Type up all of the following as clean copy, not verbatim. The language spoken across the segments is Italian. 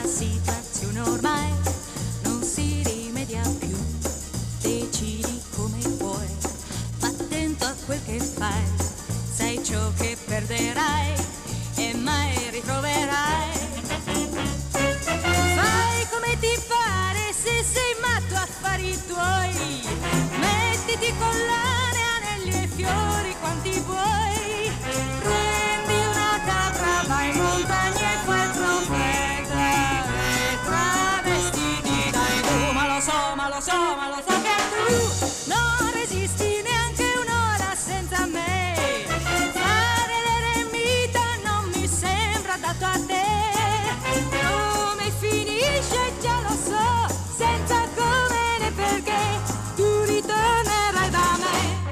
situazione ormai non si rimedia più. Decidi come vuoi, ma attento a quel che fai. Sai ciò che perderai e mai ritroverai. Fai come ti pare, se sei matto affari tuoi. Mettiti collane, anelli e fiori quanti vuoi. Prendi una capra, vai in montagna e fai il profeta. E travestiti dai tu, ma lo so, ma lo so, ma lo so che tu non resisti neanche un'ora senza me. Fare l'eremita non mi sembra dato a te. Come finisce già lo so, senza come né perché tu ritornerai da me.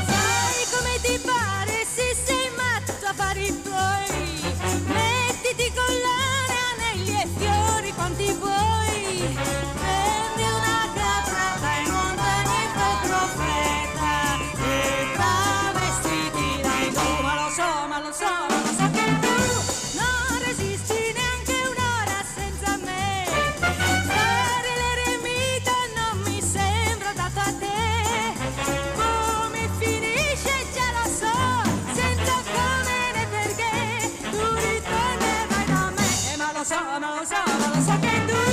Fai come ti pare, se sei matto a fari tuoi. Mettiti collane, anelli e fiori quanti vuoi. Prendi una capra, vai in montagna e fai profeta. E travestiti dai tu, ma lo so, ma lo so, ma lo so che tu non resisti neanche un'ora senza me. Fare l'eremita non mi sembra dato a te. Come finisce già lo so, senza come né perché tu ritornerai da me. Ma lo so, ma lo so, ma lo so che tu